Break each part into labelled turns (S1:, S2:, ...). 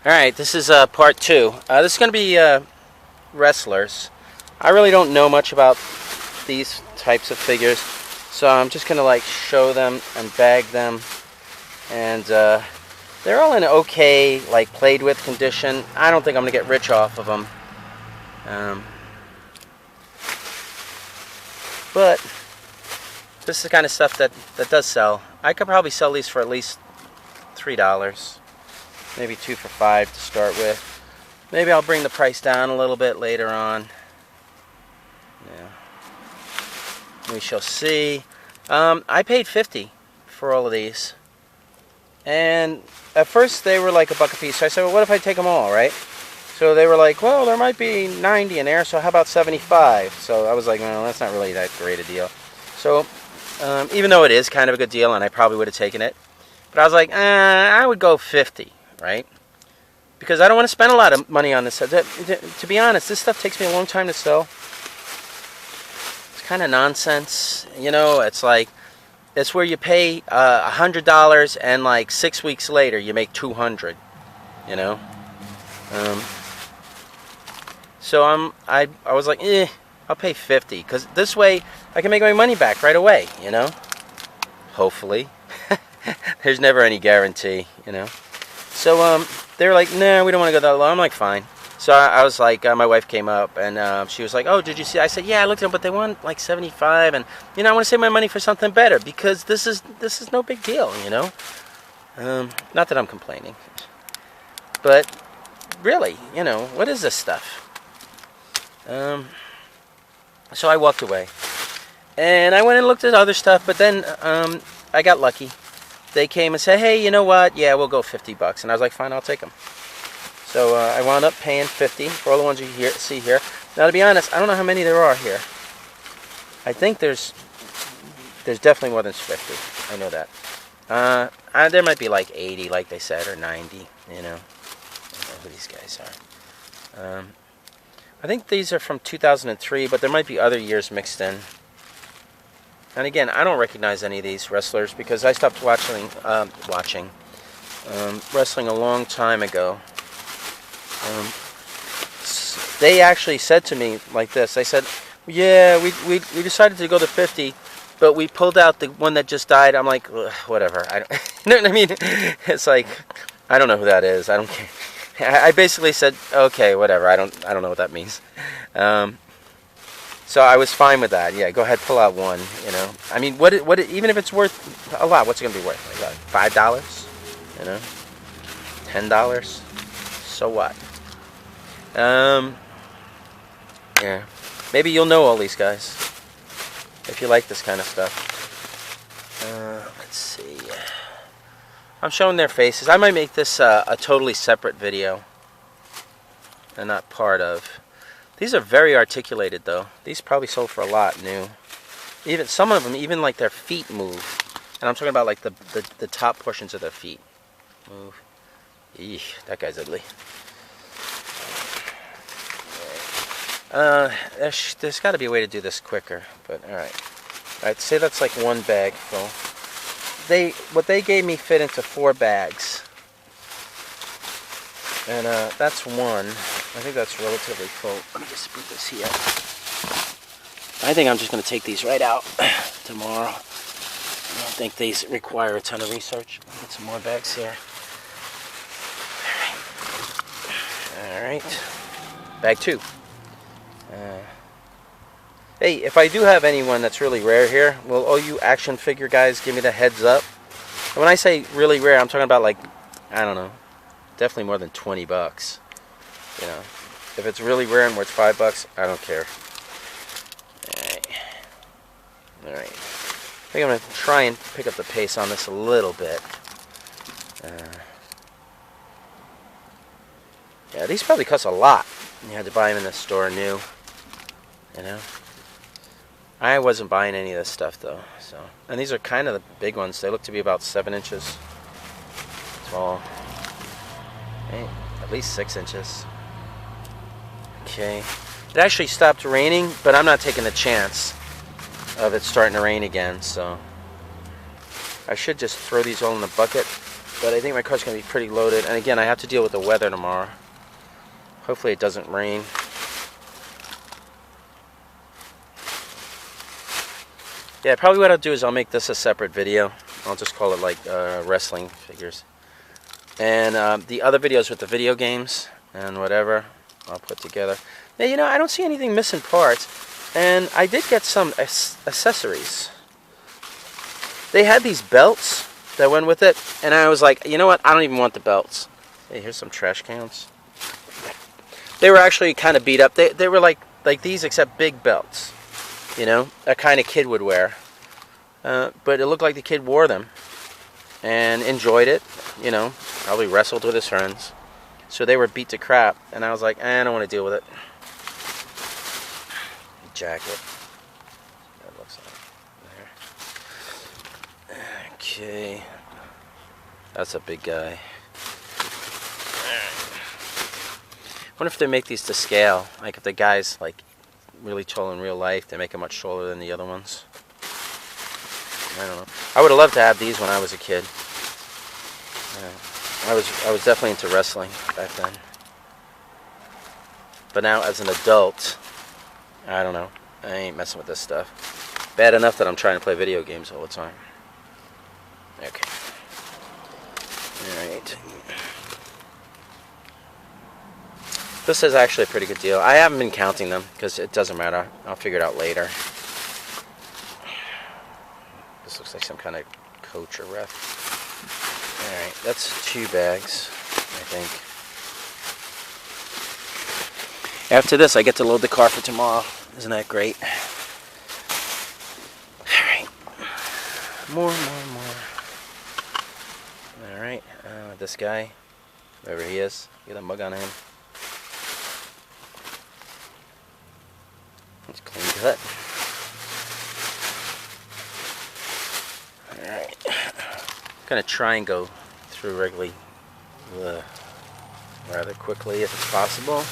S1: Alright, this is part 2. This is going to be wrestlers. I really don't know much about these types of figures, so I'm just going to like show them and bag them. And they're all in okay, like played with condition. I don't think I'm going to get rich off of them. But this is the kind of stuff that does sell. I could probably sell these for at least $3. Maybe 2 for $5 to start with. Maybe I'll bring the price down a little bit later on. Yeah. We shall see. I paid $50 for all of these. And at first they were like $1 a piece. So I said, well, what if I take them all, right? So they were like, well, there might be 90 in there, so how about 75? So I was like, well, that's not really that great a deal. So even though it is kind of a good deal, and I probably would have taken it, but I was like, I would go 50. Right? Because I don't want to spend a lot of money on this. To be honest, this stuff takes me a long time to sell. It's kind of nonsense. You know, it's like, it's where you pay $100 and like 6 weeks later you make $200. You know? So I was like, I'll pay $50. Because this way I can make my money back right away, you know? Hopefully. There's never any guarantee, you know? So they were like, no, we don't want to go that low. I'm like, fine. So I was like, my wife came up and she was like, oh, did you see? I said, yeah, I looked at them, but they want like 75, and you know, I want to save my money for something better because this is no big deal, you know. Not that I'm complaining, but really, you know, what is this stuff? So I walked away, and I went and looked at other stuff, but then I got lucky. They came and said, hey, you know what? Yeah, we'll go $50. And I was like, fine, I'll take them. So I wound up paying $50 for all the ones you see here. Now, to be honest, I don't know how many there are here. I think there's definitely more than 50. I know that. There might be like 80, like they said, or 90, you know. I don't know who these guys are. I think these are from 2003, but there might be other years mixed in. And again, I don't recognize any of these wrestlers because I stopped watching wrestling a long time ago. They actually said to me like this. They said, yeah, we decided to go to 50, but we pulled out the one that just died. I'm like, whatever. I don't, you know what I mean? It's like, I don't know who that is. I don't care. I basically said, okay, whatever. I don't know what that means. So I was fine with that. Yeah, go ahead, pull out one. You know, I mean, what even if it's worth a lot, what's it gonna be worth? Like $5? You know, $10? So what? Yeah, maybe you'll know all these guys if you like this kind of stuff. Let's see. I'm showing their faces. I might make this a totally separate video and not part of. These are very articulated, though. These probably sold for a lot new. Even some of them, even like their feet move. And I'm talking about like the top portions of their feet move. Eesh, that guy's ugly. There's got to be a way to do this quicker, but all right. I'd say that's like one bag full. What they gave me fit into 4 bags. And that's one. I think that's relatively full. Let me just put this here. I think I'm just going to take these right out tomorrow. I don't think these require a ton of research. I'll get some more bags here. Alright. Bag 2. Hey, if I do have anyone that's really rare here, will all you action figure guys give me the heads up? And when I say really rare, I'm talking about like, I don't know, definitely more than $20. You know, if it's really rare and worth $5, I don't care. All right. I think I'm gonna try and pick up the pace on this a little bit. Yeah, these probably cost a lot. You had to buy them in the store new. You know, I wasn't buying any of this stuff though. So, and these are kind of the big ones. They look to be about 7 inches tall. Hey, at least 6 inches. Okay. It actually stopped raining, but I'm not taking the chance of it starting to rain again, so I should just throw these all in the bucket But I think my car's going to be pretty loaded. And again, I have to deal with the weather tomorrow. Hopefully it doesn't rain. Yeah, probably what I'll do is I'll make this a separate video. I'll just call it like wrestling figures. And the other videos with the video games and whatever, I'll put together. Now, you know, I don't see anything missing parts. And I did get some accessories. They had these belts that went with it. And I was like, you know what? I don't even want the belts. Hey, here's some trash cans. They were actually kind of beat up. They were like these, except big belts. You know, a kind of kid would wear. But it looked like the kid wore them. And enjoyed it. You know, probably wrestled with his friends. So they were beat to crap. And I was like, I don't want to deal with it. Jacket. That looks like there. Okay. That's a big guy. I wonder if they make these to scale. Like if the guy's like really tall in real life, they make him much taller than the other ones. I don't know. I would have loved to have these when I was a kid. I was definitely into wrestling back then. But now as an adult, I don't know. I ain't messing with this stuff. Bad enough that I'm trying to play video games all the time. Okay. Alright. This is actually a pretty good deal. I haven't been counting them because it doesn't matter. I'll figure it out later. This looks like some kind of coach or ref. Alright, that's 2 bags, I think. After this, I get to load the car for tomorrow. Isn't that great? Alright. More. Alright. This guy, whoever he is, get a mug on him. It's clean cut. Alright. I'm going to try and go through Wrigley rather quickly if it's possible.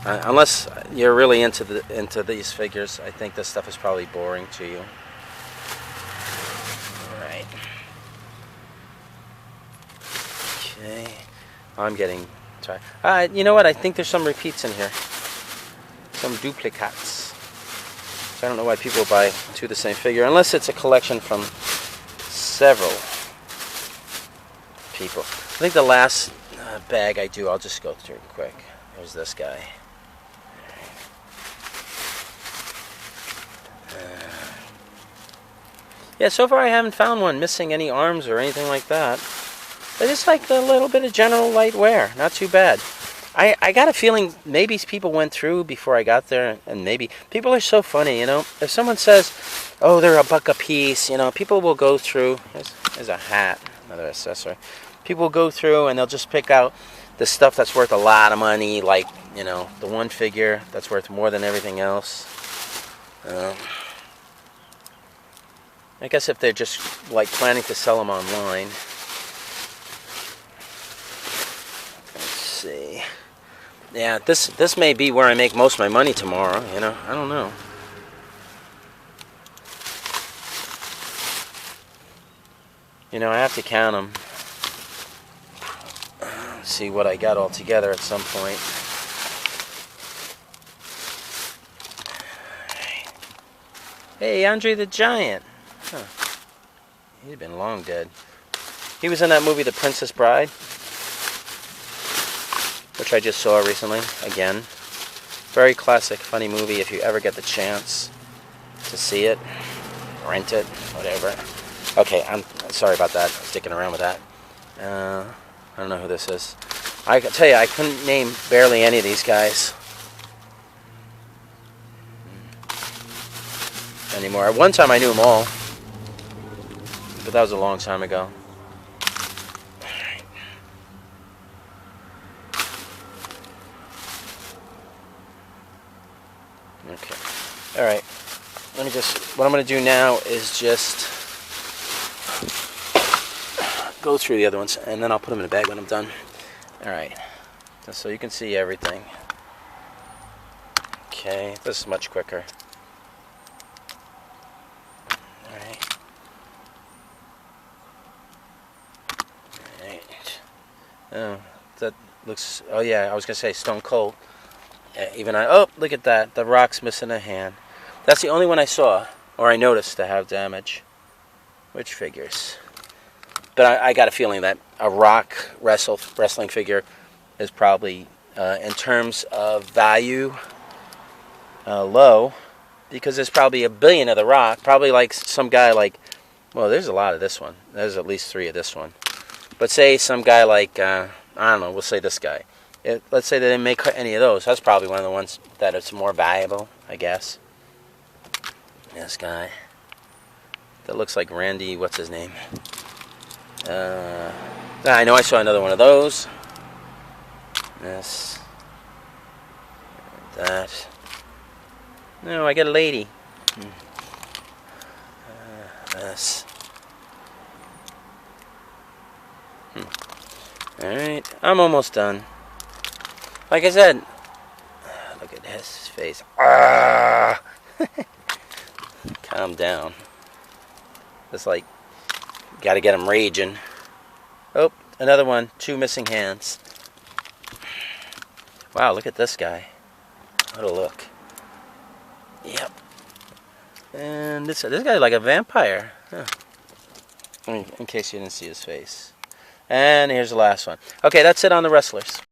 S1: Unless you're really into these figures, I think this stuff is probably boring to you. Alright. Okay. I'm getting tired. You know what? I think there's some repeats in here. Some duplicates. So I don't know why people buy 2 the same figure, unless it's a collection from several people. I think the last bag I do, I'll just go through quick. There's this guy. Yeah, so far I haven't found one missing any arms or anything like that. But it's like a little bit of general light wear. Not too bad. I got a feeling maybe people went through before I got there, and maybe people are so funny, you know. If someone says, oh, they're $1 a piece, you know, people will go through. Here's a hat, another accessory. People will go through and they'll just pick out the stuff that's worth a lot of money, like, you know, the one figure that's worth more than everything else. I guess if they're just like planning to sell them online. Let's see. Yeah, this may be where I make most of my money tomorrow, you know. I don't know. You know, I have to count them. See what I got all together at some point. Hey, Andre the Giant. Huh. He'd been long dead. He was in that movie The Princess Bride, which I just saw recently, again. Very classic, funny movie if you ever get the chance to see it. Rent it, whatever. Okay, I'm sorry about that, sticking around with that. I don't know who this is. I can tell you, I couldn't name barely any of these guys anymore. At one time I knew them all, but that was a long time ago. Okay. Alright. Let me just, what I'm going to do now is just go through the other ones, and then I'll put them in a bag when I'm done. Alright. So you can see everything. Okay. This is much quicker. Alright. Oh, that looks. Oh yeah, I was gonna say Stone Cold. Oh, look at that. The Rock's missing a hand. That's the only one I saw or I noticed to have damage. Which figures? But I got a feeling that a Rock wrestling figure is probably, in terms of value, low, because there's probably a billion of the Rock. Probably like some guy like, well, there's a lot of this one. There's at least 3 of this one. But say some guy like, I don't know, we'll say this guy. Let's say they didn't make any of those. That's probably one of the ones that is more valuable, I guess. This guy. That looks like Randy, what's his name? I know I saw another one of those. This. That. No, I got a lady. This. Alright, I'm almost done. Like I said, look at his face. Ah! Calm down. It's like, gotta get him raging. Oh, another one. 2 missing hands. Wow, look at this guy. What a look. Yep. And this guy's like a vampire. Huh. In case you didn't see his face. And here's the last one. Okay, that's it on the wrestlers.